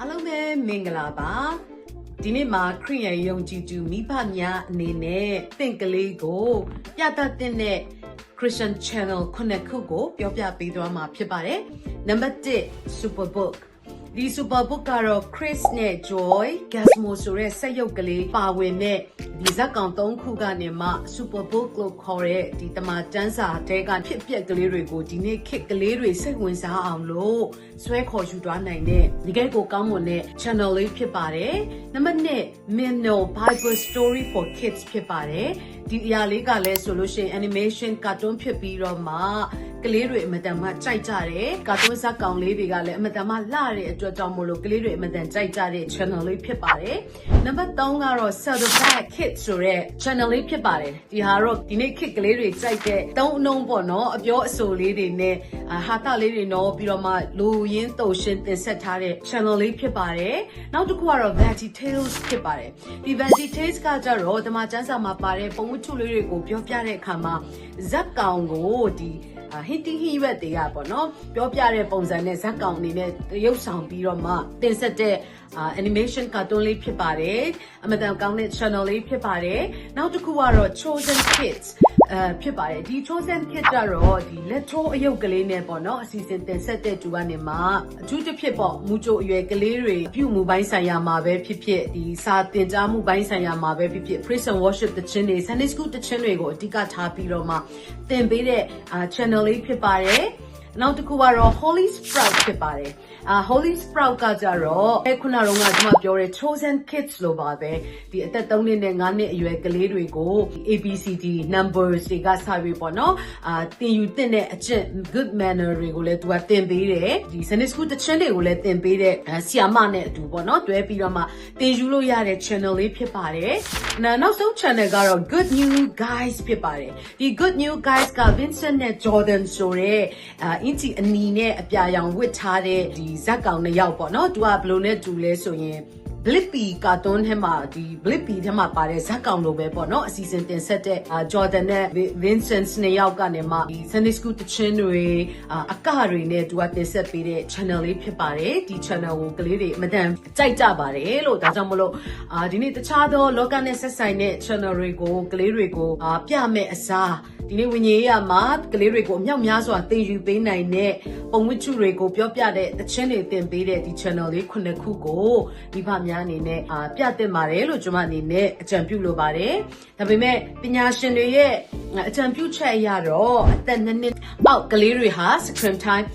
အားလုံးပဲမင်္ဂလာပါဒီနေ့မှာခရစ်ယာန်ယုံကြည်သူမိဘများအနေနဲ့သင်ကလေးကိုပြသတဲ့ Christian Channel ခုကိုပြောပြပေးသွားမှာဖြစ်ပါတယ်နံပါတ်1 Superbookဒီ Superbook ကတော့ Chris နဲ့ Joy Gasmo ဆိုတဲ့စက်ရုပ်ကလေးပါဝင်တဲ့ဒီဇာတ်ကောင်3ခုကနေမှ Superbook လို့ခေါ်တဲ့ဒီတမန်တန်းစာတဲကဖြစ်ပျက်ကလေးတွေကိုဒီနေ့ခေတ်ကလေးတွေစိတ်ဝင်စားအောင်လို့ဆွဲခေါ်ယူသွားနိုင်တဲ့ဒီကဲကိုကောင်းမွန်တဲ့ channel လေးဖြစ်ပါတယ်နံပါတ်2 Minno Bible Story for Kids ဖြစ်ပါတယ်ဒီအရာလေးကလည်းဆိုလို့ရှိရင် animation cartoon ဖြစ်ပြီးတော့မှကလေးတွေအမတန်မှကြိုက်ကြတယ်ကာတွန်းဇာတ်ကောင်လေးတွေကလည်းအမတန်မှလှတဲ့အတွက်ကြောင့်မို့လို့ကလေးတွေအမတန်ကြိုက်ကြတဲ့ channel လေးဖြစ်ပါတယ်နံပါတ်3ကတော့ Saddleback Kids ဆိုတဲ့ channel လေးဖြစ်ပါတယ်ဒီဟာတော့ဒီနေ့ခေတ်ကလေးတွေကြိုက်တဲ့သုံးအနှုံးပေါ့နော်အပြောအဆိုလေးတွေနဲ့ဟာတာလေးတွေနော်ပြီးတော့မှလူရင်းတုံရှင်းတင်ဆက်ထားတဲ့ channel လေးဖြစ်ပါတယ်နောက်တစ်ခုကတော့ Veggie Tales ဖြစ်ပါတယ်ဒီ Veggie Tales ကကြတော့ဒီမှာကျန်းစာမှာပါတဲ့ပုံဝတ္ထုလေးတွေကိုပြောပြတဲ့အခါမှာဇက်ကောင်ကိုဒီဟစ်တီဟီဝက်တွေကပေါ့နော်ပြောပြတဲ့ပုံစံနဲ့ဇက်ကောင်အနေနဲ့ရုပ်ဆောင်ပြီးတော့မှတင်ဆက်တဲ့animation cartoon လေးဖြစ်ပါတယ်အမတန်ကောင်းတဲ့ channel လေးဖြစ်ပါတယ်နောက်တစ်ခုကတော့ Chosen Kids ဖြစ်ပါတယ်ဒီ Chosen Kids ကတော့ဒီလက်ထိုးအယုတ်ကလေးနဲ့ပေါ့နော်အစီအစဉ်တင်ဆက်တဲ့သူကနေမှအထူးတစ်ဖြစ်ပေါ့မူချိုအရွယ်ကလေးတွေပြုမှုပိုင်းဆိုင်ရာမှာပဲဖြစ်ဖြစ်ဒီစာသင်ကြားမှုပိုင်းဆိုင်ရာမှာပဲဖြစ်ဖြစ် praise and worship တခြင်းတွေ Sunday school တခြင်းတွေကိုအဓိကထားပြီးတော့မှသင်ပေးတဲ့ channel လေးဖြစ်ပါတယ်နောက်တစ်ခုကတော့ Holy Sprout ဖြစ်ပါတယ်Holy Sprout ကကြတော့ခုနကတော့ကျွန်မပြောတဲ့ Chosen Kids လို့ပါပဲဒီအသက်3နှစ်နဲ့5နှစ်အရွယ်ကလေးတွေကို ABCD numbers တွေကစပြီးပေါ့နော်သင်ယူသင့်တဲ့အကျင့် good manner တွေကိုလည်းသူကသင်ပေးတယ်ဒီ Sunday school တခြင်းတွေကိုလည်းသင်ပေးတဲ့ဆရာမနဲ့အတူပေါ့နော်တွဲပြီးတော့မှသင်ယူလို့ရတဲ့ channel လေးဖြစ်ပါတယ်နောက်ဆုံး channel ကတော့ Good New Guys ဖြစ်ပါတယ်ဒီ Good New Guys က Vincent နဲ့ Jordan ဆိုတဲ့အင်တီအနီနဲ့အပြာရောင်ဝတ်ထားတဲ့ဒီဇက်ကောင်နှစ်ယောက်ပေါ့နော်သူကဘယ်လိုနဲ့တူလဲဆိုရင် Blippi cartoon ထဲမှာဒီ Blippi ထဲမှာပါတဲ့ဇက်ကောင်လိုပဲပေါ့နော်အစီအစဉ်တင်ဆက်တဲ့ Jordan နဲ့ Vincent နှစ်ယောက်ကနေမှဒီ Sunday school တခြင်းတွေအကတွေနဲ့သူကတင်ဆက်ပေးတဲ့ channel လေးဖြစ်ပါတယ်ဒီ channel ကိုကလေးတွေအမတန်ကြိုက်ကြပါတယ်လို့ဒါကြောင့်မလို့ဒီနေ့တခြားသောလောကနဲ့ဆက်ဆိုင်တဲ့ channel တွေကိုကလေးတွေကိုပြမဲ့အစားဒီနေ့ဝိညာဉ်ရေးရမှာကလေးတွေကိုအမြောက်များစွာသင်ယူပေးနိုင်တဲ့ပုံဝတ္ထုတွေကိုပြောပြတဲ့တခြင်းတွေသင်ပေးတဲ့ဒီ channel လေးခုကိုမိဘများအနေနဲ့ပြသင့်ပါတယ်လို့ကျွန်မအနေနဲ့အကြံပြုလိုပါတယ်ဒါပေမဲ့ပညာရှင်တွေရဲ့အကြံပြုချက်အရတော့အသက်2နှစ်အောက်ကလေးတွေဟာ screen time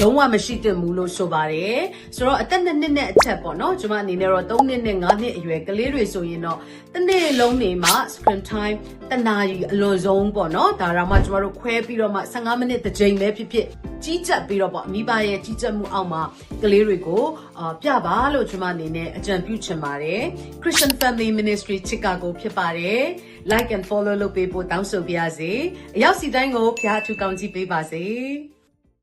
လုံးဝမရှိသင့်ဘူးလို့ဆိုပါတယ်ဆိုတော့အသက်2နှစ်နဲ့အထက်ပေါ့နော်ကျွန်မအနေနဲ့တော့3နှစ်နဲ့5နှစ်အရွယ်ကလေးတွေဆိုရင်တော့တစ်နေ့လုံးနေမှာ screen time တစ်နာရီအလွန်ဆုံးပေါ့နော်ဒါတော့မှကျွန်တော်တို့ခွဲပြီးတော့မှ15မိနစ်တစ်ချိန်ပဲဖြစ်ဖြစ်ကြီးကြပ်ပြီးတော့ပေါ့မိဘရဲ့ကြီးကြပ်မှုအောက်မှာကလေးတွေကိုပြပါလို့ကျွန်မအနေနဲ့အကြံပြုချင်ပါတယ် Christian Family Ministry Chicago ဖြစ်ပါတယ် like and follow လုပ်ပေးဖို့တောင်းဆိုပါရစေအရောက်စီတိုင်းကိုဖျားထူကောင်းကြည့်ပေးပါစေ